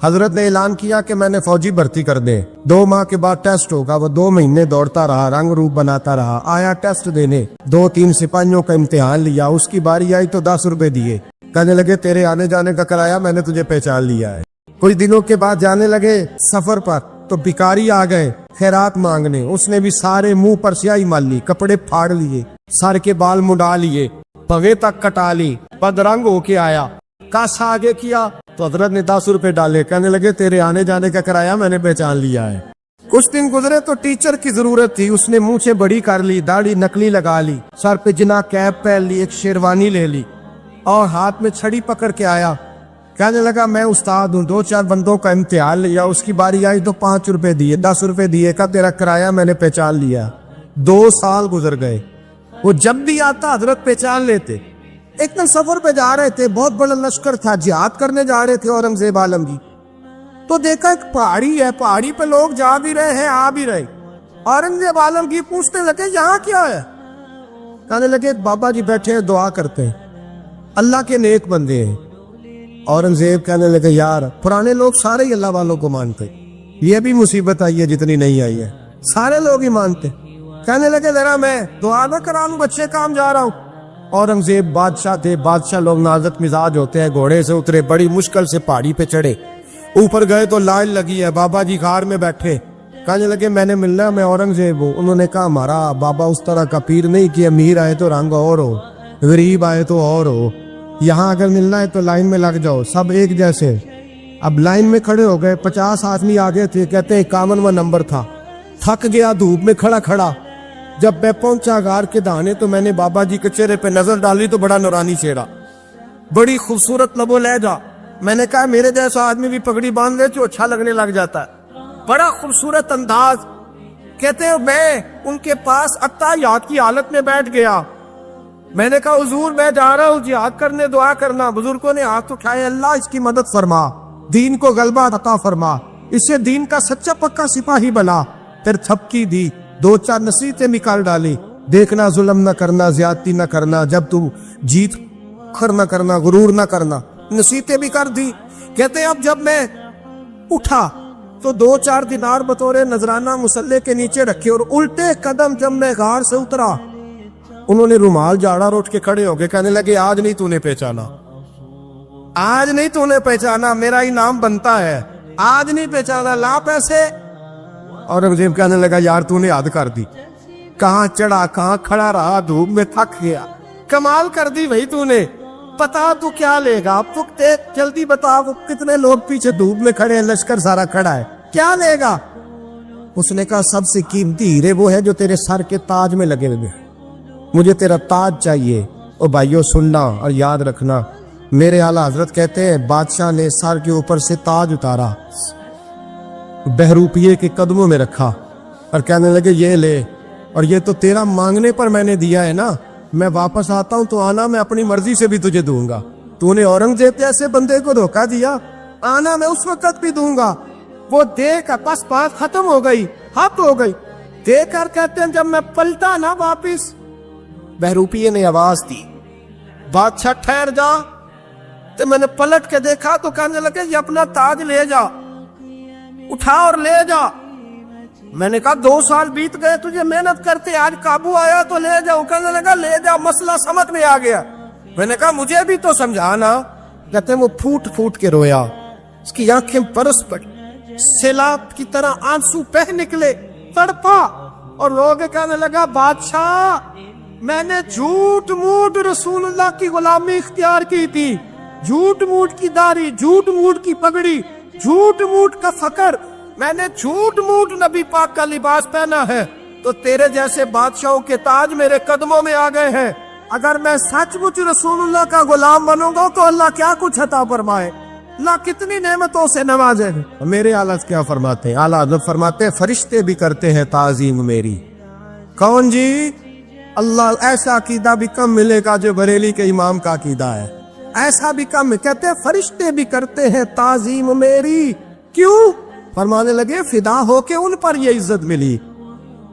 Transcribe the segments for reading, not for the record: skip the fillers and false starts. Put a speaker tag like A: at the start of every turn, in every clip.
A: حضرت نے اعلان کیا کہ میں نے فوجی بھرتی کر دیں، 2 ماہ کے بعد ٹیسٹ ہوگا۔ وہ 2 مہینے دوڑتا رہا، رنگ روپ بناتا رہا، آیا ٹیسٹ دینے، 2-3 سپاہیوں کا امتحان لیا، اس کی باری آئی تو 10 روپے دیے، کہنے لگے تیرے آنے جانے کا کرایہ میں نے تجھے پہچان لیا ہے۔ کچھ دنوں کے بعد جانے لگے سفر پر تو بھکاری آ گئے خیرات مانگنے، اس نے بھی سارے منہ پر سیاہی مال لی، کپڑے پھاڑ لیے، سر کے بال مڈا لیے، پگے تک کٹا لی، بدرنگ ہو کے آیا، کاس آگے کیا تو حضرت نے 10 روپے ڈالے، کہنے لگے تیرے آنے جانے کا کرایہ میں نے پہچان لیا ہے۔ کچھ دن گزرے تو ٹیچر کی ضرورت تھی، اس نے منہ سے بڑی کر لی، داڑھی نکلی لگا لی، سر پہ جنا کیپ پہن لی، ایک شیروانی لے لی اور ہاتھ میں چھڑی پکڑ کے آیا، کہنے لگا میں استاد ہوں، 2-4 بندوں کا امتحان لیا، اس کی باری آئی تو 5 روپے دیے، 10 روپے دیے، کا تیرا کرایہ میں نے پہچان لیا۔ 2 سال گزر گئے، وہ جب بھی آتا حضرت پہچان لیتے۔ ایک دن سفر پہ جا رہے تھے، بہت بڑا لشکر تھا، جہاد کرنے جا رہے تھے اورنگزیب عالم کی، تو دیکھا ایک پہاڑی ہے، پہاڑی پہ لوگ جا بھی رہے ہیں آ بھی رہے، اورنگزیب عالم کی پوچھنے لگے یہاں کیا ہے؟ کہنے لگے بابا جی بیٹھے ہیں دعا کرتے ہیں، اللہ کے نیک بندے ہیں۔ اورنگزیب کہنے لگے یار پرانے لوگ سارے ہی اللہ والوں کو مانتے، یہ بھی مصیبت آئی ہے جتنی نہیں آئی ہے، سارے لوگ ہی مانتے۔ کہنے لگے ذرا میں دعا نہ کرا لوں، بچے کام جا رہا ہوں۔ اورنگزیب بادشاہ تھے، بادشاہ لوگ نازک مزاج ہوتے ہیں، گھوڑے سے اترے، بڑی مشکل سے پہاڑی پہ چڑھے، اوپر گئے تو لائن لگی ہے، بابا جی غار میں بیٹھے، کہنے لگے میں نے ملنا، میں اورنگزیب ہوں۔ انہوں نے کہا ہمارا بابا اس طرح کا پیر نہیں کہ امیر آئے تو رنگ اور ہو، غریب آئے تو اور ہو، یہاں اگر ملنا ہے تو لائن میں لگ جاؤ، سب ایک جیسے۔ اب لائن میں کھڑے ہو گئے، 50 آدمی آگے تھے، کہتے ہیں 51واں نمبر تھا، تھک گیا دھوپ میں کھڑا کھڑا۔ جب میں پہنچا غار کے دانے تو میں نے بابا جی کے چہرے پہ نظر ڈالی تو بڑا نورانی چہرہ، بڑی خوبصورت لب و لہجہ۔ میں نے کہا میرے جیسا آدمی بھی پگڑی باندھ لے تو اچھا لگنے لگ جاتا ہے، بڑا خوبصورت انداز۔ کہتے ہیں میں ان کے پاس اتحیات کی حالت میں بیٹھ گیا، میں نے کہا حضور میں جا رہا ہوں جہاد کرنے، دعا کرنا۔ بزرگوں نے ہاتھ اٹھائے، اللہ اس کی مدد فرما، دین کو غلبہ عطا فرما، اسے دین کا سچا پکا سپاہی بنا۔ پھر تھپکی دی، 2-4 نصیحتیں نکال ڈالی، دیکھنا ظلم نہ کرنا، زیادتی نہ کرنا، جب تم جیت کر نہ کرنا، غرور نہ کرنا، نصیحتیں بھی کر دی۔ کہتے ہیں اب جب میں اٹھا تو 2-4 دینار بطور نذرانہ مسلح کے نیچے رکھے، اور الٹے قدم جب میں غار سے اترا انہوں نے رومال جاڑا اور اٹھ کے کھڑے ہو گئے، کہنے لگے آج نہیں تو نے پہچانا، آج نہیں تو نے پہچانا، میرا انعام بنتا ہے، آج نہیں پہچانا، لا پیسے۔ اورنگزیب کہنے لگا یار تو نے حد کر دی، کہاں چڑھا کہاں کھڑا رہا، دھوپ میں تھک گیا، کمال کر دی بھائی تو نے، بتا تو کیا لے گا، اب جلدی بتا، وہ کتنے لوگ پیچھے دھوپ میں کھڑے ہیں، لشکر سارا کھڑا ہے، کیا لے گا؟ اس نے کہا سب سے قیمتی ہیرے وہ ہے جو تیرے سر کے تاج میں لگے ہوئے، مجھے تیرا تاج چاہیے۔ اور بھائیو سننا اور یاد رکھنا، میرے اعلیٰ حضرت کہتے ہیں بادشاہ نے سر کے اوپر سے تاج اتارا، بہروپیے کے قدموں میں رکھا اور کہنے لگے یہ لے، اور یہ تو تیرا مانگنے پر میں نے دیا ہے نا، میں واپس آتا ہوں تو آنا میں اپنی مرضی سے بھی تجھے دوں گا، تو نے اورنگزیب جیسے بندے کو دھوکہ دیا، آنا میں اس وقت بھی دوں گا۔ وہ دیکھ بس بات ختم ہو گئی، حد ہو گئی، دیکھ کر کہتے ہیں جب میں پلٹا نا واپس، بہروپیے نے آواز دی بادشاہ ٹھہر جا، تو میں نے پلٹ کے دیکھا تو کہنے لگے یہ اپنا تاج لے جا، اٹھا اور لے جا۔ میں نے کہا 2 سال بیت گئے تجھے محنت کرتے، آج قابو آیا تو لے جاؤ، کہنے لگا لے جا، مسئلہ سمجھ میں آ گیا۔ میں نے کہا مجھے بھی تو سمجھانا۔ کہتے ہیں وہ پھوٹ پھوٹ کے رویا، اس کی آنکھیں برس پڑی، سیلاب کی طرح آنسو بہہ نکلے، تڑپا، اور لوگ کہنے لگا بادشاہ میں نے جھوٹ موٹ رسول اللہ کی غلامی اختیار کی تھی، جھوٹ موٹ کی داڑھی، جھوٹ موٹ کی پگڑی، جھوٹ موٹ کا فقر، میں نے جھوٹ موٹ نبی پاک کا لباس پہنا ہے، تو تیرے جیسے بادشاہوں کے تاج میرے قدموں میں آ گئے ہیں۔ اگر میں سچ مچ رسول اللہ کا غلام بنوں گا تو اللہ کیا کچھ عطا فرمائے، اللہ کتنی نعمتوں سے نوازے۔ میرے اعلیٰ کیا فرماتے ہیں؟ اعلیٰ حضرت فرماتے ہیں فرشتے بھی کرتے ہیں تعظیم میری۔ کون جی؟ اللہ ایسا عقیدہ بھی کم ملے گا جو بریلی کے امام کا عقیدہ ہے، ایسا بھی کم۔ کہتے ہیں فرشتے بھی کرتے ہیں تعظیم میری، کیوں؟ فرمانے لگے فدا ہو کے ان پر یہ عزت ملی۔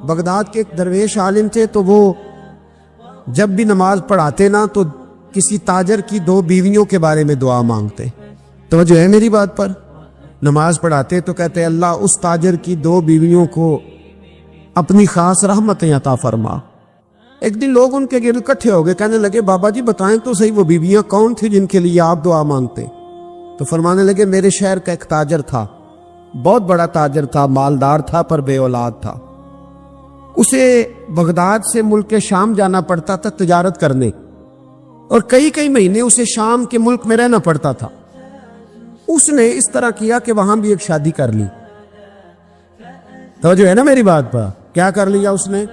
A: بغداد کے ایک درویش عالم تھے، تو وہ جب بھی نماز پڑھاتے نا تو کسی تاجر کی 2 بیویوں کے بارے میں دعا مانگتے۔ توجہ ہے میری بات پر؟ نماز پڑھاتے تو کہتے اللہ اس تاجر کی 2 بیویوں کو اپنی خاص رحمتیں عطا فرما۔ ایک دن لوگ ان کے گرد اکٹھے ہو گئے، کہنے لگے بابا جی بتائیں تو صحیح وہ بیویاں کون تھی جن کے لیے آپ دعا مانگتے؟ تو فرمانے لگے میرے شہر کا ایک تاجر تھا، بہت بڑا تاجر تھا، مالدار تھا پر بے اولاد تھا۔ اسے بغداد سے ملک شام جانا پڑتا تھا تجارت کرنے، اور کئی مہینے اسے شام کے ملک میں رہنا پڑتا تھا۔ اس نے اس طرح کیا کہ وہاں بھی ایک شادی کر لی۔ توجہ ہے نا میری بات پر؟ کیا کر لیا اس نے؟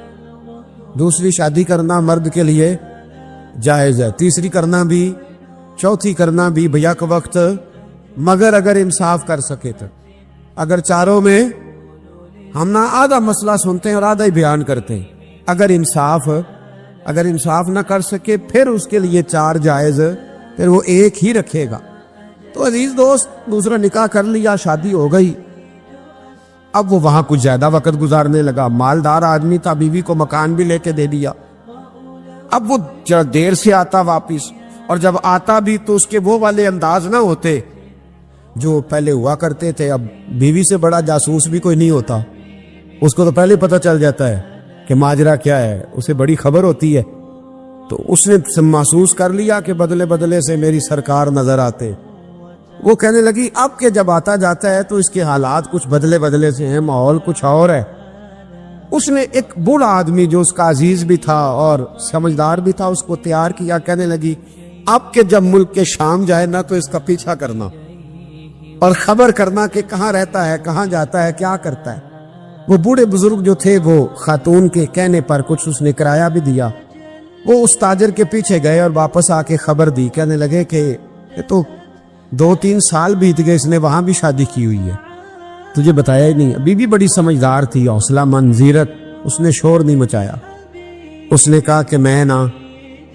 A: دوسری شادی کرنا مرد کے لیے جائز ہے، تیسری کرنا بھی، چوتھی کرنا بھی بھیا کا وقت، مگر اگر انصاف کر سکے تو۔ اگر چاروں میں ہم نہ آدھا مسئلہ سنتے ہیں اور آدھا ہی بیان کرتے ہیں، اگر انصاف نہ کر سکے پھر اس کے لیے 4 جائز، پھر وہ ایک ہی رکھے گا۔ تو عزیز دوست دوسرا نکاح کر لیا، شادی ہو گئی، اب وہ وہاں کچھ زیادہ وقت گزارنے لگا، مالدار آدمی تھا، بیوی کو مکان بھی لے کے دے دیا۔ اب وہ دیر سے آتا واپس، اور جب آتا بھی تو اس کے وہ والے انداز نہ ہوتے جو پہلے ہوا کرتے تھے۔ اب بیوی سے بڑا جاسوس بھی کوئی نہیں ہوتا، اس کو تو پہلے پتہ چل جاتا ہے کہ ماجرا کیا ہے، اسے بڑی خبر ہوتی ہے۔ تو اس نے محسوس کر لیا کہ بدلے سے میری سرکار نظر آتے۔ وہ کہنے لگی اب کہ جب آتا جاتا ہے تو اس کے حالات کچھ بدلے سے ہیں، ماحول کچھ اور ہے۔ اس نے ایک بوڑھا آدمی جو اس کا عزیز بھی تھا اور سمجھدار بھی تھا اس کو تیار کیا، کہنے لگی اب کہ جب ملک کے شام جائے نا تو اس کا پیچھا کرنا اور خبر کرنا کہ کہاں رہتا ہے، کہاں جاتا ہے، کیا کرتا ہے۔ وہ بوڑھے بزرگ جو تھے وہ خاتون کے کہنے پر کچھ اس نے کرایہ بھی دیا، وہ اس تاجر کے پیچھے گئے اور واپس آ کے خبر دی، کہنے لگے کہ یہ تو 2-3 سال بیت گئے، اس نے وہاں بھی شادی کی ہوئی ہے، تجھے بتایا ہی نہیں۔ بیوی بڑی سمجھدار تھی، حوصلہ مند، زیرک، اس نے شور نہیں مچایا۔ اس نے کہا کہ میں نا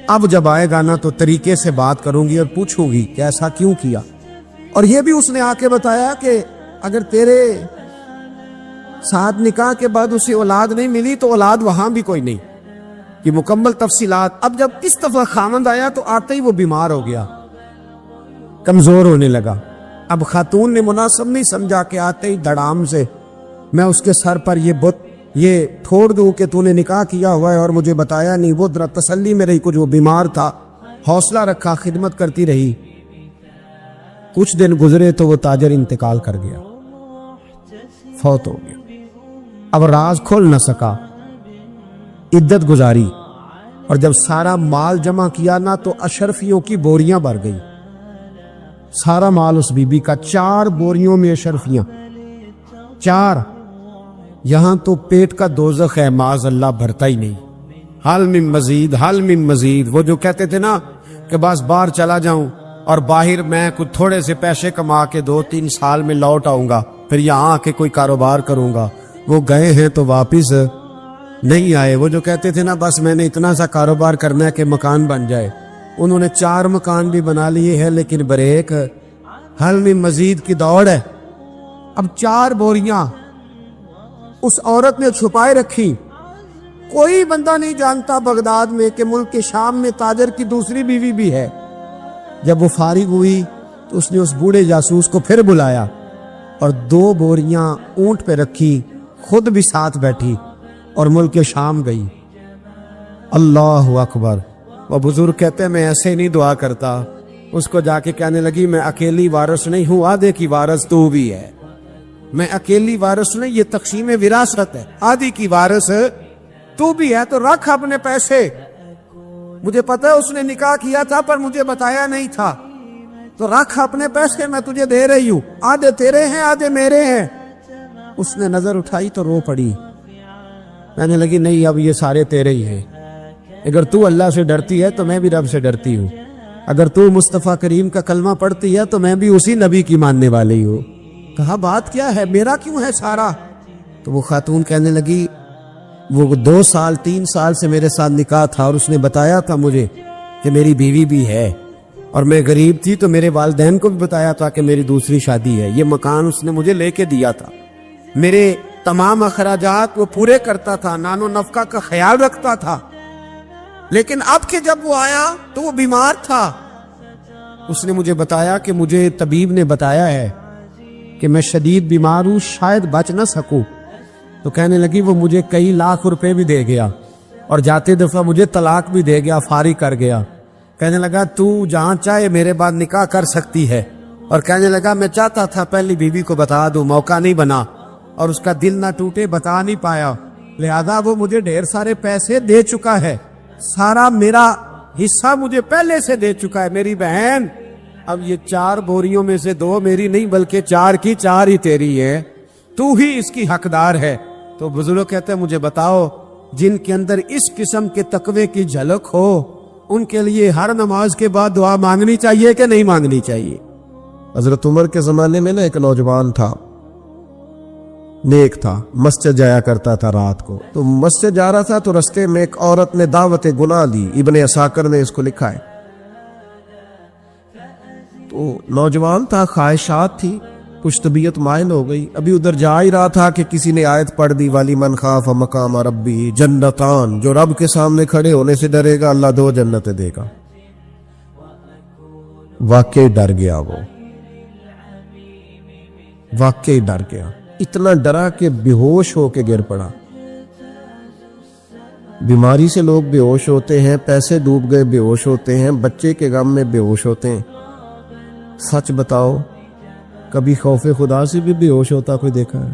A: اب جب آئے گا نا تو طریقے سے بات کروں گی اور پوچھوں گی کہ ایسا کیوں کیا، اور یہ بھی اس نے آ کے بتایا کہ اگر تیرے ساتھ نکاح کے بعد اسے اولاد نہیں ملی تو اولاد وہاں بھی کوئی نہیں، کہ مکمل تفصیلات۔ اب جب اس دفعہ خامند آیا تو آتے ہی وہ بیمار ہو گیا، کمزور ہونے لگا۔ اب خاتون نے مناسب نہیں سمجھا کہ آتے ہی دڑام سے میں اس کے سر پر یہ بت یہ پھوڑ دوں کہ تو نے نکاح کیا ہوا ہے اور مجھے بتایا نہیں۔ وہ ذرا تسلی میں رہی، کچھ وہ بیمار تھا، حوصلہ رکھا، خدمت کرتی رہی۔ کچھ دن گزرے تو وہ تاجر انتقال کر گیا، فوت ہو گیا۔ اب راز کھول نہ سکا، عدت گزاری، اور جب سارا مال جمع کیا نا تو اشرفیوں کی بوریاں بھر گئی، سارا مال اس بی بی کا، 4 بوریوں میں اشرفیاں، 4۔ یہاں تو پیٹ کا دوزخ ہے، معاذ اللہ، بھرتا ہی نہیں۔ حل من مزید، حل من مزید۔ وہ جو کہتے تھے نا کہ بس باہر چلا جاؤں اور باہر میں کچھ تھوڑے سے پیسے کما کے 2-3 سال میں لوٹ آؤں گا، پھر یہاں آ کے کوئی کاروبار کروں گا، وہ گئے ہیں تو واپس نہیں آئے۔ وہ جو کہتے تھے نا بس میں نے اتنا سا کاروبار کرنا ہے کہ مکان بن جائے، انہوں نے 4 مکان بھی بنا لیے ہیں، لیکن بریک حل میں مزید کی دوڑ ہے۔ اب 4 بوریاں اس عورت نے چھپائے رکھی، کوئی بندہ نہیں جانتا بغداد میں کہ ملک کے شام میں تاجر کی دوسری بیوی بھی ہے۔ جب وہ فارغ ہوئی تو اس نے اس بوڑھے جاسوس کو پھر بلایا اور 2 بوریاں اونٹ پہ رکھی، خود بھی ساتھ بیٹھی اور ملک شام گئی۔ اللہ اکبر۔ وہ بزرگ کہتے ہیں میں ایسے نہیں دعا کرتا، اس کو جا کے کہنے لگی میں اکیلی وارث نہیں ہوں، آدھے کی وارث تو بھی ہے، میں اکیلی وارث نہیں، یہ تقسیم وراثت ہے، آدھی کی وارث تو بھی ہے، تو رکھ اپنے پیسے، مجھے پتا ہے اس نے نکاح کیا تھا پر مجھے بتایا نہیں تھا، تو رکھ اپنے پیسے، میں تجھے دے رہی ہوں، آدھے تیرے ہیں آدھے میرے ہیں۔ اس نے نظر اٹھائی تو رو پڑی، کہنے لگی نہیں اب یہ سارے تیرے ہی ہیں، اگر تو اللہ سے ڈرتی ہے تو میں بھی رب سے ڈرتی ہوں، اگر تو مصطفیٰ کریم کا کلمہ پڑھتی ہے تو میں بھی اسی نبی کی ماننے والی ہوں۔ کہا بات کیا ہے، میرا کیوں ہے سارا؟ تو وہ خاتون کہنے لگی وہ 2-3 سال سے میرے ساتھ نکاح تھا اور اس نے بتایا تھا مجھے کہ میری بیوی بھی ہے، اور میں غریب تھی تو میرے والدین کو بھی بتایا تھا کہ میری دوسری شادی ہے، یہ مکان اس نے مجھے لے کے دیا تھا، میرے تمام اخراجات وہ پورے کرتا تھا، نان و نفقہ کا خیال رکھتا تھا، لیکن اب کہ جب وہ آیا تو وہ بیمار تھا۔ اس نے مجھے بتایا کہ مجھے طبیب نے بتایا ہے کہ میں شدید بیمار ہوں، شاید بچ نہ سکوں. تو کہنے لگی وہ مجھے کئی لاکھ روپے بھی دے گیا اور جاتے دفعہ مجھے طلاق بھی دے گیا، فارغ کر گیا. کہنے لگا تو جہاں چاہے میرے بعد نکاح کر سکتی ہے. اور کہنے لگا میں چاہتا تھا پہلی بیوی کو بتا دوں، موقع نہیں بنا اور اس کا دل نہ ٹوٹے، بتا نہیں پایا، لہذا وہ مجھے ڈھیر سارے پیسے دے چکا ہے، سارا میرا حصہ مجھے پہلے سے دے چکا ہے. میری بہن اب یہ 4 بوریوں میں سے 2 میری نہیں بلکہ 4 کی 4 ہی تیری ہے، تو ہی اس کی حقدار ہے. تو بزرگ کہتے ہیں مجھے بتاؤ جن کے اندر اس قسم کے تقوی کی جھلک ہو ان کے لیے ہر نماز کے بعد دعا مانگنی چاہیے کہ نہیں مانگنی چاہیے؟ حضرت عمر کے زمانے میں ایک نوجوان تھا، نیک تھا، مسجد جایا کرتا تھا رات کو. تو مسجد جا رہا تھا تو رستے میں ایک عورت نے دعوت گناہ دی. ابن عساکر نے اس کو لکھا ہے. تو نوجوان تھا، خواہشات تھی، کچھ طبیعت مائل ہو گئی. ابھی ادھر جا ہی رہا تھا کہ کسی نے آیت پڑھ دی، والی من خاف مقام ربی جنتان، جو رب کے سامنے کھڑے ہونے سے ڈرے گا اللہ 2 جنتیں دے گا. واقعی ڈر گیا، وہ واقعی ڈر گیا، اتنا ڈرا کہ بے ہوش ہو کے گر پڑا. بیماری سے لوگ بے ہوش ہوتے ہیں، پیسے ڈوب گئے بے ہوش ہوتے ہیں، بچے کے غم میں بے ہوش ہوتے ہیں. سچ بتاؤ کبھی خوف خدا سے بھی بے ہوش ہوتا کوئی دیکھا ہے؟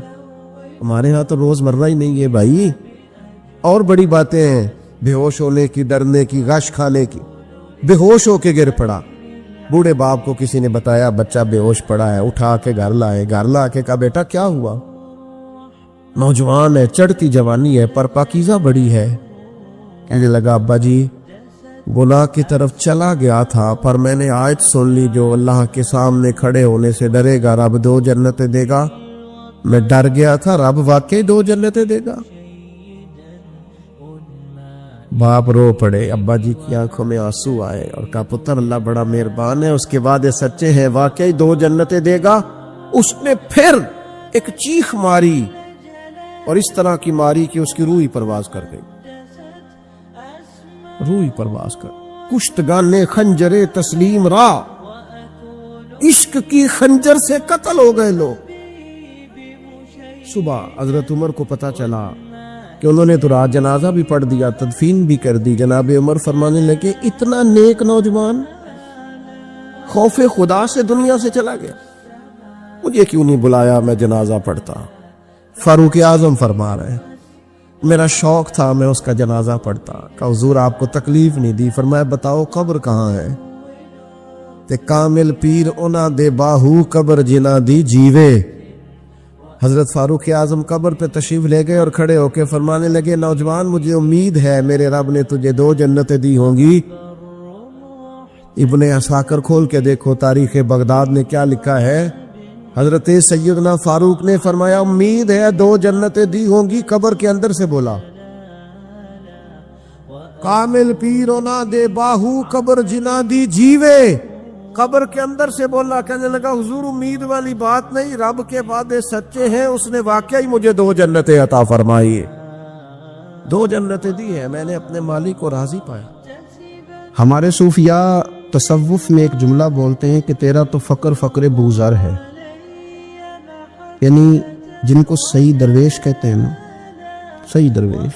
A: ہمارے ہاں تو روز مرہ ہی نہیں ہے بھائی. اور بڑی باتیں ہیں بے ہوش ہونے کی، ڈرنے کی، غش کھانے کی. بے ہوش ہو کے گر پڑا. بوڑھے باپ کو کسی نے بتایا بچہ بے ہوش پڑا ہے، اٹھا کے گھر لائے. گھر لا کے کہا بیٹا کیا ہوا؟ نوجوان ہے، چڑھتی جوانی ہے پر پاکیزہ بڑی ہے. کہنے لگا ابا جی گناہ کی طرف چلا گیا تھا پر میں نے آیت سن لی جو اللہ کے سامنے کھڑے ہونے سے ڈرے گا رب 2 جنتیں دے گا. میں ڈر گیا تھا، رب واقعی 2 جنتیں دے گا. باپ رو پڑے، ابا جی کی آنکھوں میں آنسو آئے اور کہا پتر اللہ بڑا مہربان ہے، اس کے وعدے سچے ہیں، واقعی 2 جنتیں دے گا. اس نے پھر ایک چیخ ماری اور اس طرح کی ماری کہ اس کی روح ہی پرواز کر گئی. روح ہی پرواز کر. کشتگان خنجر تسلیم را، عشق کی خنجر سے قتل ہو گئے لوگ. صبح حضرت عمر کو پتا چلا کہ انہوں نے تو رات جنازہ بھی پڑھ دیا، تدفین بھی کر دی. جناب عمر فرمانے لگے اتنا نیک نوجوان خوف خدا سے دنیا سے چلا گیا، مجھے کیوں نہیں بلایا میں جنازہ پڑھتا؟ فاروق اعظم فرما رہے ہیں میرا شوق تھا میں اس کا جنازہ پڑھتا. کہ حضور آپ کو تکلیف نہیں دی؟ فرمایا بتاؤ قبر کہاں ہے؟ تے کامل پیر اونا دے باہو قبر جنا دی جیوے. حضرت فاروق اعظم قبر پہ تشریف لے گئے اور کھڑے ہو کے فرمانے لگے نوجوان مجھے امید ہے میرے رب نے تجھے 2 جنتیں دی ہوں گی. ابن عساکر کھول کے دیکھو تاریخ بغداد نے کیا لکھا ہے. حضرت سیدنا فاروق نے فرمایا امید ہے 2 جنتیں دی ہوں گی. قبر کے اندر سے بولا کامل پیرونا دے باہو قبر جنا دی جیوے. قبر کے اندر سے بولا. کہنے لگا حضور امید والی بات نہیں، رب کے وعدے سچے ہیں، اس نے واقعی مجھے 2 جنتیں عطا فرمائی، 2 جنتیں دی ہیں، میں نے اپنے مالک کو راضی پایا. ہمارے صوفیاء تصوف میں ایک جملہ بولتے ہیں کہ تیرا تو فقر فقر بوزر ہے، یعنی جن کو صحیح درویش کہتے ہیں نا، صحیح درویش.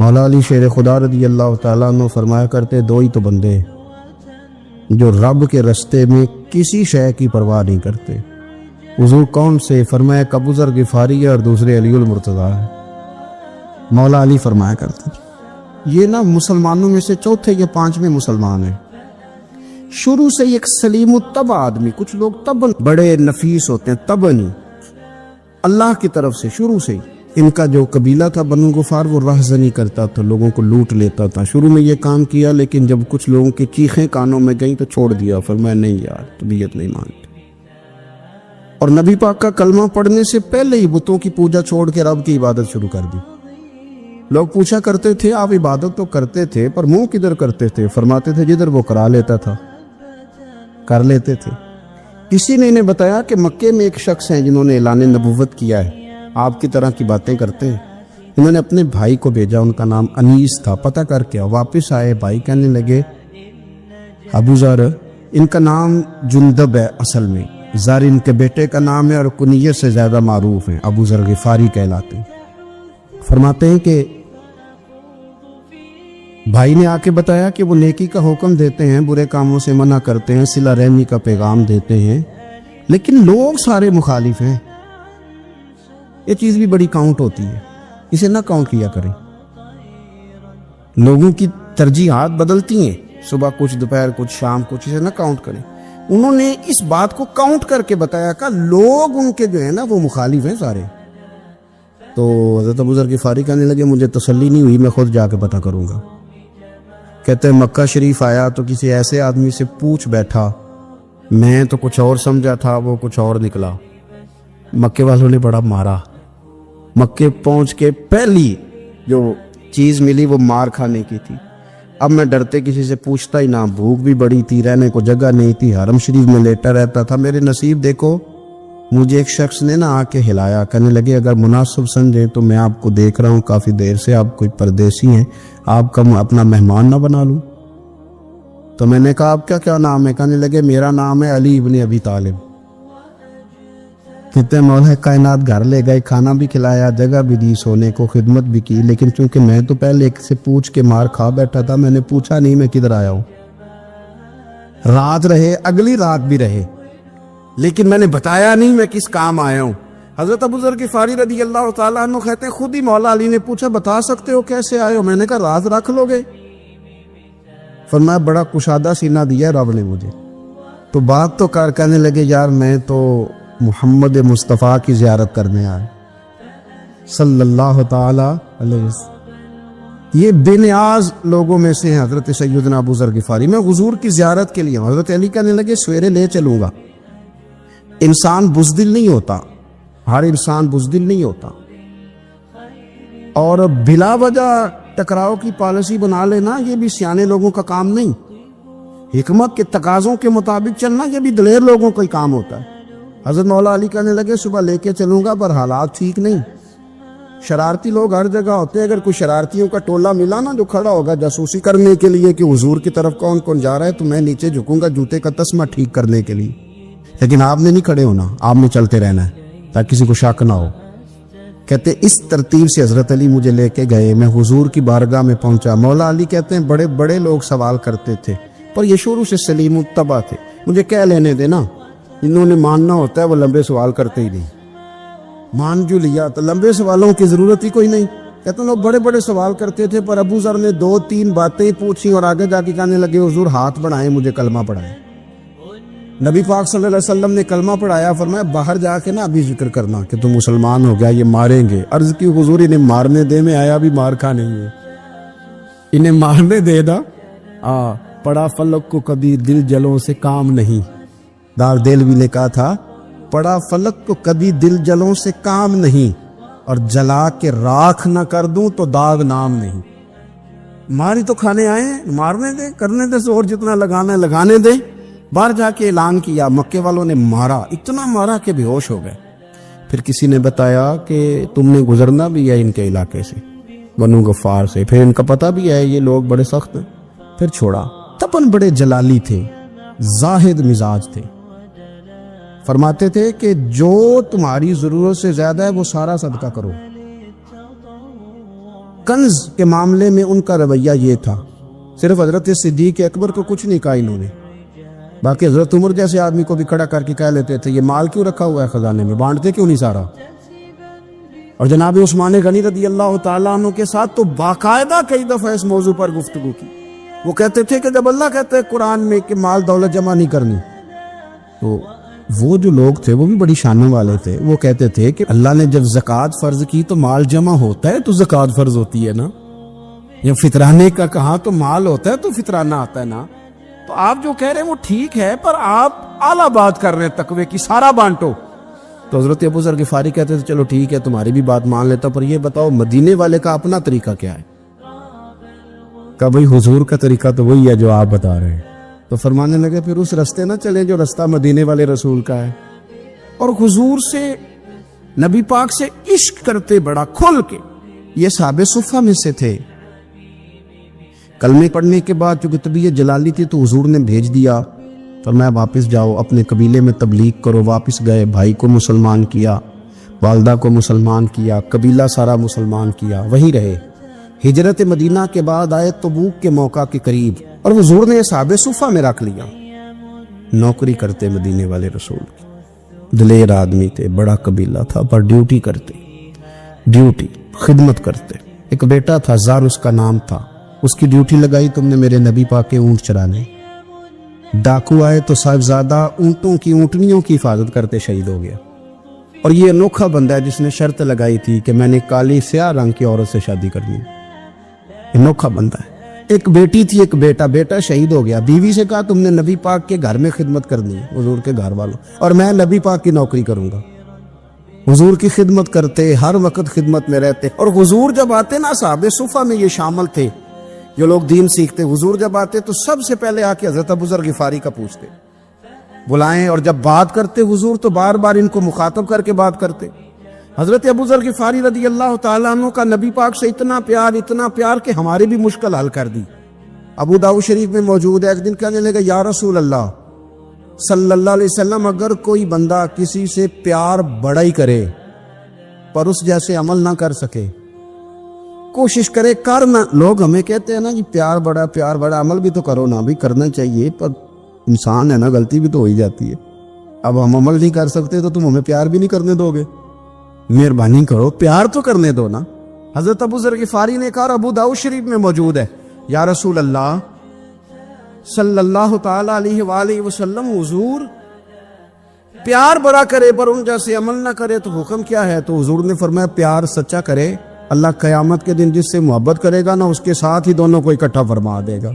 A: مولا علی شیر خدا رضی اللہ تعالیٰ عنہ فرمایا کرتے 2 ہی تو بندے جو رب کے رستے میں کسی شے کی پرواہ نہیں کرتے. حضور کون سے؟ فرمایا ابو ذر غفاری ہے اور دوسرے علی المرتضیٰ ہے. مولا علی فرمایا کرتے یہ نا مسلمانوں میں سے 4 یا 5ویں مسلمان ہیں. شروع سے ایک سلیم الطبع آدمی، کچھ لوگ طبعاً بڑے نفیس ہوتے ہیں، طبعاً اللہ کی طرف سے شروع سے ہی. ان کا جو قبیلہ تھا بنو غفار وہ راہزنی کرتا تھا، لوگوں کو لوٹ لیتا تھا. شروع میں یہ کام کیا لیکن جب کچھ لوگوں کی چیخیں کانوں میں گئیں تو چھوڑ دیا. فرمایا نہیں یار طبیعت نہیں مانتی. اور نبی پاک کا کلمہ پڑھنے سے پہلے ہی بتوں کی پوجا چھوڑ کے رب کی عبادت شروع کر دی. لوگ پوچھا کرتے تھے آپ عبادت تو کرتے تھے پر منہ کدھر کرتے تھے؟ فرماتے تھے جدھر وہ کرا لیتا تھا کر لیتے تھے. کسی نے انہیں بتایا کہ مکے میں ایک شخص ہیں جنہوں نے اعلان نبوت کیا ہے، آپ کی طرح کی باتیں کرتے ہیں. انہوں نے اپنے بھائی کو بھیجا، ان کا نام انیس تھا. پتہ کر کے واپس آئے، بھائی کہنے لگے ابو ذر ان کا نام جندب ہے اصل میں،
B: زر ان کے بیٹے کا نام ہے اور کنیت سے زیادہ معروف ہیں، ابو ذر غفاری کہلاتے ہیں۔ فرماتے ہیں کہ بھائی نے آ کے بتایا کہ وہ نیکی کا حکم دیتے ہیں، برے کاموں سے منع کرتے ہیں، صلہ رحمی کا پیغام دیتے ہیں، لیکن لوگ سارے مخالف ہیں۔ یہ چیز بھی بڑی کاؤنٹ ہوتی ہے، اسے نہ کاؤنٹ کیا کریں۔ لوگوں کی ترجیحات بدلتی ہیں، صبح کچھ، دوپہر کچھ، شام کچھ، اسے نہ کاؤنٹ کریں۔ انہوں نے اس بات کو کاؤنٹ کر کے بتایا کہ لوگ ان کے جو ہے نا وہ مخالف ہیں سارے۔ تو حضرت ابو ذر غفاری کہنے لگے مجھے تسلی نہیں ہوئی، میں خود جا کے پتہ کروں گا۔ کہتے ہیں مکہ شریف آیا تو کسی ایسے آدمی سے پوچھ بیٹھا، میں تو کچھ اور سمجھا تھا، وہ کچھ اور نکلا۔ مکے والوں نے بڑا مارا۔ مکے پہنچ کے پہلی جو چیز ملی وہ مار کھانے کی تھی۔ اب میں ڈرتے کسی سے پوچھتا ہی نہ، بھوک بھی بڑی تھی، رہنے کو جگہ نہیں تھی، حرم شریف میں لیٹا رہتا تھا۔ میرے نصیب دیکھو، مجھے ایک شخص نے آ کے ہلایا، کہنے لگے اگر مناسب سمجھیں تو میں آپ کو دیکھ رہا ہوں کافی دیر سے، آپ کوئی پردیسی ہیں، آپ کا اپنا مہمان نہ بنا لوں؟ تو میں نے کہا آپ کا کیا نام ہے؟ کہنے لگے میرا نام ہے علی ابن ابی طالب۔ کہتے ہیں مولا کائنات گھر لے گئے، کھانا بھی کھلایا، جگہ بھی دی، سونے کو خدمت بھی کی، لیکن چونکہ میں تو پہلے ایک سے پوچھ کے مار کھا بیٹھا تھا، میں نے پوچھا نہیں میں کدھر آیا ہوں۔ رات رہے، اگلی رات بھی رہے، لیکن میں نے بتایا نہیں میں کس کام آیا ہوں۔ حضرت ابو ذر غفاری رضی اللہ تعالیٰ عنہ کہتے ہیں خود ہی مولا علی نے پوچھا بتا سکتے ہو کیسے آئے ہو؟ میں نے کہا راز رکھ لو گے؟ فرمایا بڑا کشادہ سینہ دیا رب نے مجھے، تو بات تو کر۔ کہنے لگے یار میں تو محمد مصطفیٰ کی زیارت کرنے آئے صلی اللہ تعالی علیہ وسلم۔ یہ بے نیاز لوگوں میں سے ہیں حضرت سیدنا ابو ذر غفاری۔ میں حضور کی زیارت کے لیے ہوں۔ حضرت علی کہنے لگے سویرے لے چلوں گا۔ انسان بزدل نہیں ہوتا، ہر انسان بزدل نہیں ہوتا، اور بلا وجہ ٹکراؤ کی پالیسی بنا لینا یہ بھی سیانے لوگوں کا کام نہیں۔ حکمت کے تقاضوں کے مطابق چلنا یہ بھی دلیر لوگوں کا ہی کام ہوتا ہے۔ حضرت مولا علی کہنے لگے صبح لے کے چلوں گا، پر حالات ٹھیک نہیں۔ شرارتی لوگ ہر جگہ ہوتے ہیں، اگر کوئی شرارتیوں کا ٹولہ ملا نا جو کھڑا ہوگا جاسوسی کرنے کے لیے کہ حضور کی طرف کون کون جا رہا ہے، تو میں نیچے جھکوں گا جوتے کا تسمہ ٹھیک کرنے کے لیے، لیکن آپ نے نہیں کھڑے ہونا، آپ نے چلتے رہنا ہے تاکہ کسی کو شک نہ ہو۔ کہتے اس ترتیب سے حضرت علی مجھے لے کے گئے، میں حضور کی بارگاہ میں پہنچا۔ مولا علی کہتے ہیں بڑے بڑے لوگ سوال کرتے تھے، پر یہ شروع سے سلیم الطبع تھے، مجھے کہہ لینے دینا، جنہوں نے ماننا ہوتا ہے وہ لمبے سوال کرتے ہی نہیں۔ مان جو لیا تو لمبے سوالوں کی ضرورت ہی کوئی نہیں۔ کہتے ہیں لوگ بڑے بڑے سوال کرتے تھے، پر ابو ذر نے 2-3 باتیں پوچھی اور آگے جا کے کہنے لگے حضور ہاتھ بڑھائیں، مجھے کلمہ پڑھائیں۔ نبی پاک صلی اللہ علیہ وسلم نے کلمہ پڑھایا، فرمایا باہر جا کے نا ابھی ذکر کرنا کہ تم مسلمان ہو گیا، یہ ماریں گے۔ عرض کی حضور انہیں مارنے دے، میں آیا بھی مار کھانے ہے، انہیں مارنے دے نا۔ پڑا فلک کو کبھی دل جلوں سے کام نہیں، دار دل بھی لکھا تھا، پڑا فلک کو کبھی دل جلوں سے کام نہیں، اور جلا کے راکھ نہ کر دوں تو داغ نام نہیں۔ ماری تو کھانے آئے ہیں، مارنے دے، کرنے دے، زور جتنا لگانا ہے لگانے دے۔ باہر جا کے اعلان کیا، مکے والوں نے مارا، اتنا مارا کہ بے ہوش ہو گئے۔ پھر کسی نے بتایا کہ تم نے گزرنا بھی ہے ان کے علاقے سے، بنو غفار سے، پھر ان کا پتہ بھی ہے یہ لوگ بڑے سخت ہیں۔ پھر چھوڑا۔ تپن بڑے جلالی تھے، زاہد مزاج تھے، فرماتے تھے کہ جو تمہاری ضرورت سے زیادہ ہے وہ سارا صدقہ کرو۔ کنز کے معاملے میں ان کا رویہ یہ تھا، صرف حضرت صدیق اکبر کو کچھ نہیں کہا انہوں نے، باقی حضرت عمر جیسے آدمی کو بھی کھڑا کر کے کہہ لیتے تھے یہ مال کیوں رکھا ہوا ہے خزانے میں، بانٹتے کیوں نہیں سارا؟ اور جناب عثمان غنی رضی اللہ تعالیٰ عنہ کے ساتھ تو باقاعدہ کئی دفعہ اس موضوع پر گفتگو کی۔ وہ کہتے تھے کہ جب اللہ کہتے ہیں قرآن میں کہ مال دولت جمع نہیں کرنی، تو وہ جو لوگ تھے وہ بھی بڑی شانوں والے تھے، وہ کہتے تھے کہ اللہ نے جب زکوٰۃ فرض کی تو مال جمع ہوتا ہے تو زکوٰۃ فرض ہوتی ہے نا، یا فطرانے کا کہا تو مال ہوتا ہے تو فطرانہ آتا ہے نا۔ تو آپ جو کہہ رہے ہیں وہ ٹھیک ہے، پر آپ اعلیٰ بات کر رہے ہیں تقوی کی، سارا بانٹو۔ تو حضرت ابو ذر غفاری کہتے تھے چلو ٹھیک ہے تمہاری بھی بات مان لیتا، پر یہ بتاؤ مدینے والے کا اپنا طریقہ کیا ہے؟ کہ بھئی حضور کا طریقہ تو وہی ہے جو آپ بتا رہے ہیں۔ تو فرمانے لگے پھر اس رستے نہ چلیں جو رستہ مدینے والے رسول کا ہے، اور حضور سے نبی پاک سے عشق کرتے بڑا کھل کے۔ یہ صحابہ صفہ میں سے تھے۔ کلمے پڑھنے کے بعد چونکہ طبیعت جلالی تھی تو حضور نے بھیج دیا فرمایا واپس جاؤ, اپنے قبیلے میں تبلیغ کرو. واپس گئے, بھائی کو مسلمان کیا, والدہ کو مسلمان کیا, قبیلہ سارا مسلمان کیا, وہیں رہے. ہجرت مدینہ کے بعد آئے تبوک کے موقع کے قریب, اور حضور نے اصحاب صفہ میں رکھ لیا. نوکری کرتے مدینے والے رسول کی, دلیر آدمی تھے, بڑا قبیلہ تھا, پر ڈیوٹی کرتے, ڈیوٹی خدمت کرتے. ایک بیٹا تھا, زار اس کا نام تھا, اس کی ڈیوٹی لگائی تم نے میرے نبی پاک کے اونٹ چرانے. ڈاکو آئے تو صاحبزادہ اونٹوں کی, اونٹنیوں کی حفاظت کرتے شہید ہو گیا. اور یہ انوکھا بندہ ہے جس نے شرط لگائی تھی کہ میں نے کالی سیاہ رنگ کی عورت سے شادی کرنی. انوکھا بندہ ہے. ایک بیٹی تھی, ایک بیٹا, بیٹا شہید ہو گیا. بیوی سے کہا تم نے نبی پاک کے گھر میں خدمت کرنی ہے, حضور کے گھر والوں, اور میں نبی پاک کی نوکری کروں گا. حضور کی خدمت کرتے, ہر وقت خدمت میں رہتے. اور حضور جب آتے نا, صحابہ صفہ میں یہ شامل تھے جو لوگ دین سیکھتے. حضور جب آتے تو سب سے پہلے آ کے حضرت ابو ذر غفاری کا پوچھتے, بلائیں, اور جب بات کرتے حضور تو بار بار ان کو مخاطب کر کے بات کرتے. حضرت ابو ذر غفاری رضی اللہ تعالیٰ عنہ کا نبی پاک سے اتنا پیار کہ ہمارے بھی مشکل حل کر دی. ابو داؤد شریف میں موجود ہے. ایک دن کہنے لگا, یا رسول اللہ صلی اللہ علیہ وسلم, اگر کوئی بندہ کسی سے پیار بڑا ہی کرے پر اس جیسے عمل نہ کر سکے, کوشش کرے کر نہ. لوگ ہمیں کہتے ہیں نا جی پیار بڑا, عمل بھی تو کرو نا, بھی کرنا چاہیے, پر انسان ہے نا, غلطی بھی تو ہو ہی جاتی ہے. اب ہم عمل نہیں کر سکتے تو تم ہمیں پیار بھی نہیں کرنے دو گے, مہربانی کرو پیار تو کرنے دو نا. حضرت ابو ذر غفاری نے کہا, ابو داؤد شریف میں موجود ہے, یا رسول اللہ صلی اللہ تعالی علیہ وآلہ وسلم, حضور پیار بڑا کرے پر ان جیسے عمل نہ کرے تو حکم کیا ہے؟ تو حضور نے فرمایا, پیار سچا کرے, اللہ قیامت کے دن جس سے محبت کرے گا نا اس کے ساتھ ہی دونوں کو اکٹھا فرما دے گا.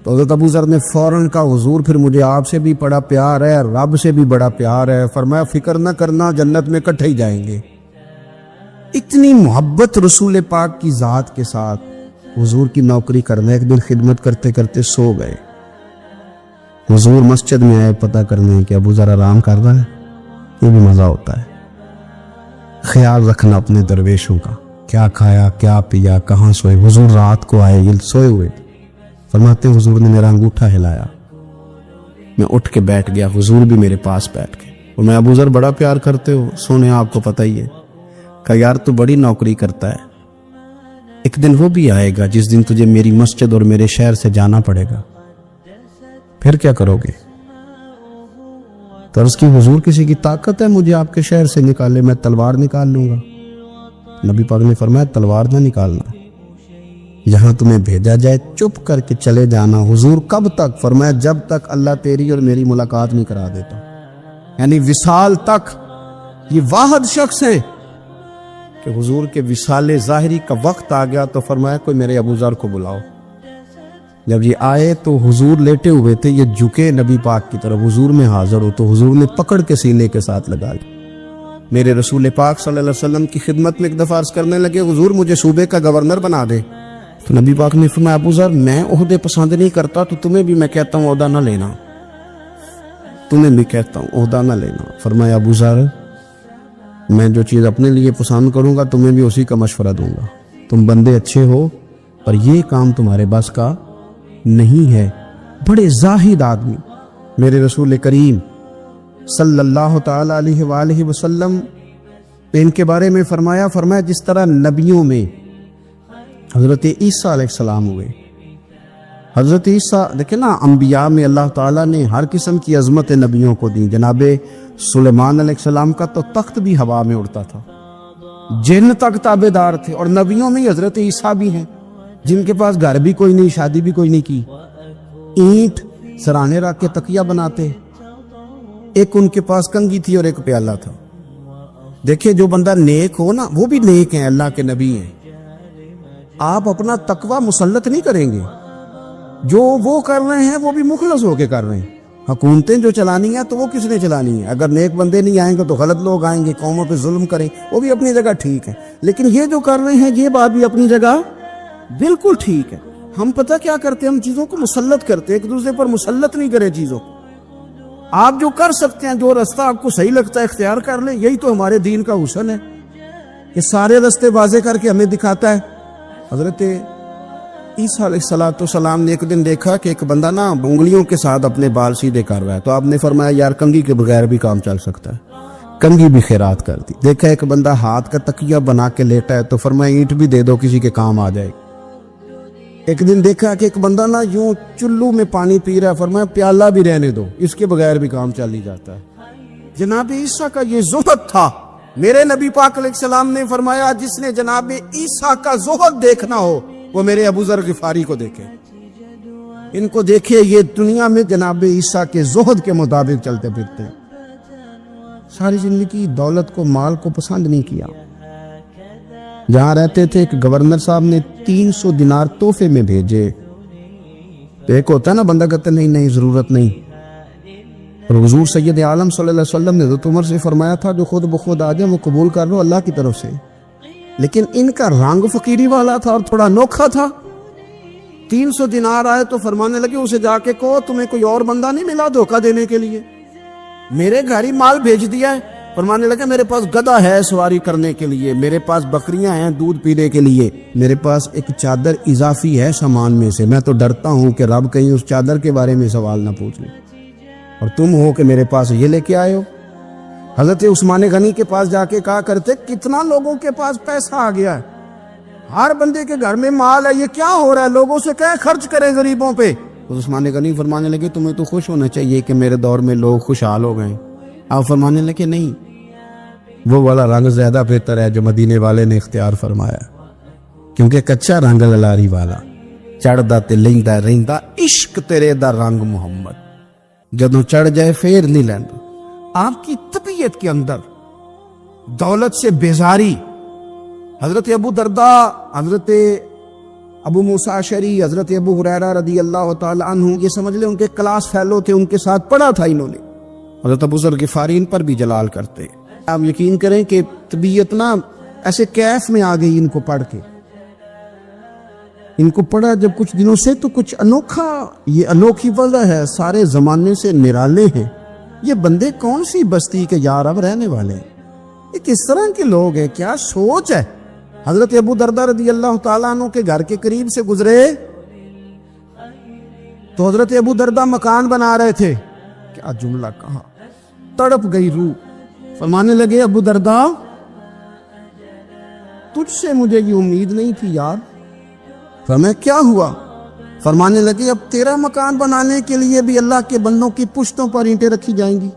B: تو حضرت ابو ذر نے فوراً کہا, حضور پھر مجھے آپ سے بھی بڑا پیار ہے, رب سے بھی بڑا پیار ہے. فرمایا, فکر نہ کرنا, جنت میں اکٹھے ہی جائیں گے. اتنی محبت رسول پاک کی ذات کے ساتھ. حضور کی نوکری کرنا. ایک دن خدمت کرتے کرتے سو گئے. حضور مسجد میں آئے پتہ کرنے کہ ابو ذر آرام کر رہا ہے. یہ بھی مزہ ہوتا ہے, خیال رکھنا اپنے درویشوں کا, کیا کھایا, کیا پیا, کہاں سوئے. حضور رات کو آئے, یہ سوئے ہوئے تھے. فرماتے حضور نے میرا انگوٹھا ہلایا, میں اٹھ کے بیٹھ گیا, حضور بھی میرے پاس بیٹھ گئے. اور میں, ابو ذر بڑا پیار کرتے ہو, سونے آپ کو پتہ ہی ہے. کہا, یار تو بڑی نوکری کرتا ہے, ایک دن وہ بھی آئے گا جس دن تجھے میری مسجد اور میرے شہر سے جانا پڑے گا, پھر کیا کرو گے؟ تو عرض کی, حضور کسی کی طاقت ہے مجھے آپ کے شہر سے نکالے؟ میں تلوار نکال لوں گا. نبی پاک نے فرمایا, تلوار نہ نکالنا, جہاں تمہیں بھیجا جائے چپ کر کے چلے جانا. حضور کب تک؟ فرمایا, جب تک اللہ تیری اور میری ملاقات نہیں کرا دیتا, یعنی وصال تک. یہ واحد شخص ہیں کہ حضور کے وصال ظاہری کا وقت آ گیا تو فرمایا, کوئی میرے ابو ذر کو بلاؤ. جب یہ آئے تو حضور لیٹے ہوئے تھے, یہ جھکے نبی پاک کی طرف, حضور میں حاضر ہو. تو حضور نے پکڑ کے سینے کے ساتھ لگا لی. میرے رسول پاک صلی اللہ علیہ وسلم کی خدمت میں ایک دفعہ عرض کرنے لگے, حضور مجھے صوبے کا گورنر بنا دے. تو نبی پاک نے فرمایا, ابو ذر میں عہدے پسند نہیں کرتا, تو تمہیں بھی میں کہتا ہوں عہدہ نہ لینا, تمہیں بھی کہتا ہوں عہدہ نہ لینا. فرمایا, ابو ذر میں جو چیز اپنے لیے پسند کروں گا تمہیں بھی اسی کا مشورہ دوں گا. تم بندے اچھے ہو پر یہ کام تمہارے بس کا نہیں ہے. بڑے زاہد آدمی. میرے رسول کریم صلی اللہ تعالی علیہ وآلہ وسلم ان کے بارے میں فرمایا, جس طرح نبیوں میں حضرت عیسیٰ علیہ السلام ہوئے. حضرت عیسیٰ دیکھیں نا, انبیاء میں اللہ تعالیٰ نے ہر قسم کی عظمت نبیوں کو دی. جناب سلیمان علیہ السلام کا تو تخت بھی ہوا میں اڑتا تھا, جن تک تابع دار تھے. اور نبیوں میں حضرت عیسیٰ بھی ہیں جن کے پاس گھر بھی کوئی نہیں, شادی بھی کوئی نہیں کی, اینٹ سرانے رکھ کے تکیہ بناتے. ایک ان کے پاس کنگھی تھی اور ایک پیالہ تھا. دیکھیں جو بندہ نیک ہو نا, وہ بھی نیک ہیں, اللہ کے نبی ہیں. آپ اپنا تقوی مسلط نہیں کریں گے, جو وہ کر رہے ہیں وہ بھی مخلص ہو کے کر رہے ہیں. حکومتیں جو چلانی ہیں تو وہ کس نے چلانی ہے؟ اگر نیک بندے نہیں آئیں گے تو غلط لوگ آئیں گے, قوموں پہ ظلم کریں, وہ بھی اپنی جگہ ٹھیک ہے. لیکن یہ جو کر رہے ہیں یہ بات بھی اپنی جگہ بالکل ٹھیک ہے. ہم پتہ کیا کرتے ہیں, ہم چیزوں کو مسلط کرتے ہیں, ایک دوسرے پر مسلط نہیں کریں چیزوں کو. آپ جو کر سکتے ہیں, جو رستہ آپ کو صحیح لگتا ہے اختیار کر لیں. یہی تو ہمارے دین کا حسن ہے, یہ سارے رستے واضح کر کے ہمیں دکھاتا ہے. حضرت عیسیٰ علیہ السلام نے ایک دن دیکھا کہ ایک بندہ نا انگلیوں کے ساتھ اپنے بال سیدھے کر رہا ہے، تو آپ نے فرمایا یار کنگھی کے بغیر بھی کام چل سکتا ہے، کنگھی بھی خیرات کر دی۔ دیکھا ایک بندہ ہاتھ کا تکیہ بنا کے لیٹا ہے، تو فرمایا اینٹ بھی دے دو، کسی کے کام آ جائے گی۔ ایک دن دیکھا کہ ایک بندہ نا یوں چلو میں پانی پی رہا ہے، فرمایا پیالہ بھی رہنے دو، اس کے بغیر بھی کام چل ہی جاتا ہے۔ جناب عیسیٰ کا یہ زہد تھا۔ میرے نبی پاک علیہ السلام نے فرمایا جس نے جناب عیسیٰ کا زہد دیکھنا ہو وہ میرے ابو ذر غفاری کو دیکھے، ان کو دیکھے، یہ دنیا میں جناب عیسیٰ کے زہد کے مطابق چلتے پھرتے ہیں۔ ساری زندگی دولت کو، مال کو پسند نہیں کیا۔ جہاں رہتے تھے ایک گورنر صاحب نے 300 دینار تحفے میں بھیجے۔ ایک ہوتا ہے نا بندہ کہتا ہے نہیں ضرورت نہیں، اور حضور سید عالم صلی اللہ علیہ وسلم نے حضرت عمر سے فرمایا تھا جو خود بخود آ جائے وہ قبول کر لو اللہ کی طرف سے، لیکن ان کا رنگ فقیری والا تھا اور تھوڑا انوکھا تھا۔ 300 دینار آئے تو فرمانے لگے اسے جا کے کہو تمہیں کوئی اور بندہ نہیں ملا دھوکہ دینے کے لیے، میرے گھر ہی مال بھیج دیا ہے۔ فرمانے لگے میرے پاس گدھا ہے سواری کرنے کے لیے، میرے پاس بکریاں ہیں دودھ پینے کے لیے، میرے پاس ایک چادر اضافی ہے سامان میں سے، میں تو ڈرتا ہوں کہ رب کہیں اس چادر کے بارے میں سوال نہ پوچھ لے، اور تم ہو کہ میرے پاس یہ لے کے آئے ہو۔ حضرت عثمان غنی کے پاس جا کے کہا کرتے کتنا لوگوں کے پاس پیسہ آ گیا ہے، ہر بندے کے گھر میں مال ہے، یہ کیا ہو رہا ہے، لوگوں سے کہیں خرچ کریں غریبوں پہ۔ عثمان غنی فرمانے لگے تمہیں تو خوش ہونا چاہیے کہ میرے دور میں لوگ خوشحال ہو گئے۔ آپ فرمانے لگے نہیں، وہ والا رنگ زیادہ بہتر ہے جو مدینے والے نے اختیار فرمایا، کیونکہ کچا رنگ للاری والا چڑھدا تے لیندا رہندا عشق تیرے دا رنگ محمد، جدوں چڑھ جائے پھر نہیں لیندا۔ آپ کی طبیعت کے اندر دولت سے بیزاری، حضرت ابو درداء، حضرت ابو موسیٰ اشعری، حضرت ابو ہریرہ رضی اللہ تعالی عنہ، یہ سمجھ لیں ان کے کلاس فیلو تھے، ان کے ساتھ پڑھا تھا انہوں نے۔ حضرت ابو ذر غفاری ان پر بھی جلال کرتے۔ آپ یقین کریں کہ طبیعت نا ایسے کیف میں آ گئی ان کو پڑھ کے، ان کو پڑھا جب کچھ دنوں سے تو کچھ انوکھا، یہ انوکھی وجہ ہے، سارے زمانے سے نرالے ہیں، یہ بندے کون سی بستی کے یار اب رہنے والے ہیں، یہ کس طرح کے لوگ ہیں، کیا سوچ ہے۔ حضرت ابو درداء رضی اللہ تعالیٰ عنہ کے گھر کے قریب سے گزرے تو حضرت ابو درداء مکان بنا رہے تھے، کیا جملہ کہا، تڑپ گئی روح۔ فرمانے لگے ابو درداء تجھ سے مجھے یہ امید نہیں تھی یار۔ فرمایا کیا ہوا؟ فرمانے لگے اب تیرا مکان بنانے کے لیے بھی اللہ کے بندوں کی پشتوں پر اینٹیں رکھی جائیں گی،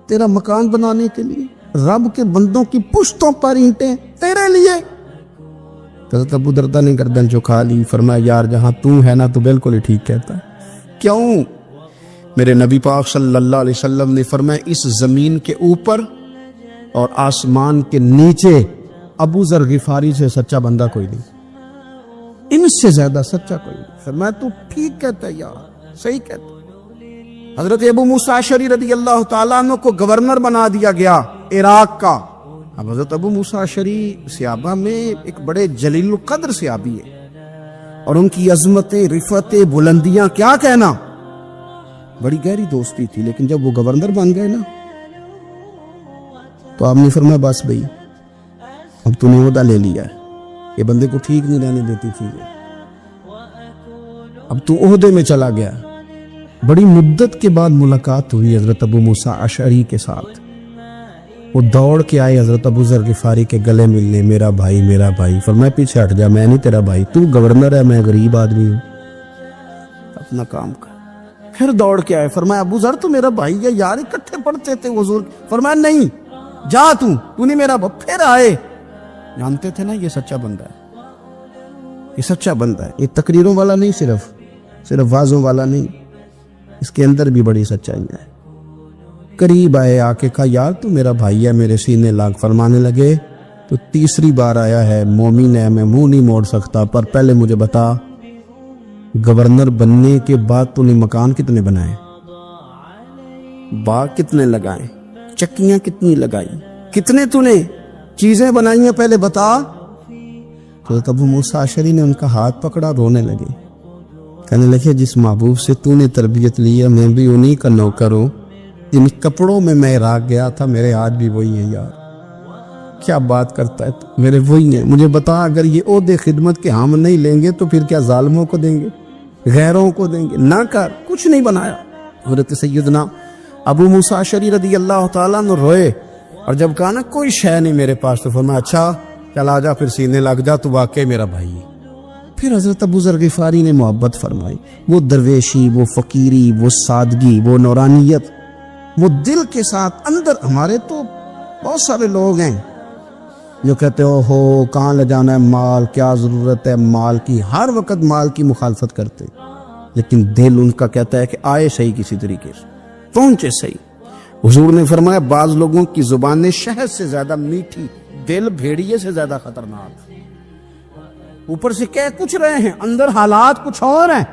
B: تیرا مکان بنانے کے لیے رب کے بندوں کی پشتوں پر اینٹیں تیرے لیے۔ حضرت ابو درداء نے گردن جھکا لی، فرمایا یار جہاں تو ہے نا تو بالکل ہی ٹھیک کہتا ہے۔ کیوں؟ میرے نبی پاک صلی اللہ علیہ وسلم نے فرمایا اس زمین کے اوپر اور آسمان کے نیچے ابو ذر غفاری سے سچا بندہ کوئی نہیں، ان سے زیادہ سچا کوئی نہیں۔ فرمایا تو ٹھیک کہتا ہے یار، صحیح کہتا ہے۔ حضرت ابو موسیٰ اشعری رضی اللہ تعالیٰ عنہ کو گورنر بنا دیا گیا عراق کا۔ اب حضرت ابو موسیٰ اشعری صحابہ میں ایک بڑے جلیل القدر صحابی ہے، اور ان کی عظمتیں، رفعتیں، بلندیاں کیا کہنا، بڑی گہری دوستی تھی، لیکن جب وہ گورنر بن گئے نا تو آپ نے فرمایا بس بھئی اب تو نے عہدہ لے لیا ہے، یہ بندے کو ٹھیک نہیں رہنے دیتی تھی، اب تو عہدے میں چلا گیا۔ بڑی مدت کے بعد ملاقات ہوئی حضرت ابو موسیٰ اشعری کے ساتھ، وہ دوڑ کے آئے حضرت ابو ذر غفاری کے گلے ملنے، میرا بھائی میرا بھائی۔ فرمایا پیچھے ہٹ جا، میں نہیں تیرا بھائی، تو گورنر ہے، میں غریب آدمی ہوں، اپنا کام کر۔ پھر دوڑ کے آئے، فرمایا ابو ذر تو میرا بھائی ہے یار، اکٹھے پڑھتے تھے حضور۔ فرمایا نہیں جا تو نہیں میرا بھائی۔ پھر آئے، جانتے تھے نا یہ سچا بندہ ہے، یہ سچا بندہ ہے، یہ تقریروں والا نہیں، صرف وعظوں والا نہیں، اس کے اندر بھی بڑی سچائی ہے۔ قریب آئے، آ کے کہا یار تو میرا بھائی ہے، میرے سینے لاگ۔ فرمانے لگے تو تیسری بار آیا ہے، مومن ہے، میں منہ نہیں موڑ سکتا، پر پہلے مجھے بتا گورنر بننے کے بعد تو نے مکان کتنے بنائے، باغ کتنے لگائے، چکیاں کتنی لگائی، کتنے تو نے چیزیں بنائی ہیں، پہلے بتا۔ تو ابو موسیٰ اشعری نے ان کا ہاتھ پکڑا، رونے لگے، کہنے لگے جس محبوب سے تو نے تربیت لی ہے میں بھی انہی کا نوکر ہوں، جن کپڑوں میں عراق گیا تھا میرے ہاتھ بھی وہی ہیں یار، کیا بات کرتا ہے تو میرے وہی ہیں، مجھے بتا اگر یہ عہدے خدمت کے ہم نہیں لیں گے تو پھر کیا ظالموں کو دیں گے، غیروں کو دیں گے؟ نہ کر، کچھ نہیں بنایا۔ حضرت سیدنا ابو موسیٰ اشعری رضی اللہ تعالیٰ عنہ روئے، اور جب کہا نا کوئی شے نہیں میرے پاس، تو فرمایا اچھا چل آ جا، پھر سینے لگ جا، تو واقعی میرا بھائی ہے۔ پھر حضرت ابو ذر غفاری نے محبت فرمائی، وہ درویشی، وہ فقیری، وہ سادگی، وہ نورانیت، وہ دل کے ساتھ اندر۔ ہمارے تو بہت سارے لوگ ہیں جو کہتے ہو کہاں لے جانا ہے مال، کیا ضرورت ہے مال کی، ہر وقت مال کی مخالفت کرتے، لیکن دل ان کا کہتا ہے کہ آئے صحیح، کسی طریقے سے پہنچے صحیح۔ حضور نے فرمایا بعض لوگوں کی زبانیں شہد سے زیادہ میٹھی، دل بھیڑیے سے زیادہ خطرناک۔ اوپر سے کہہ کچھ رہے ہیں، اندر حالات کچھ اور ہیں۔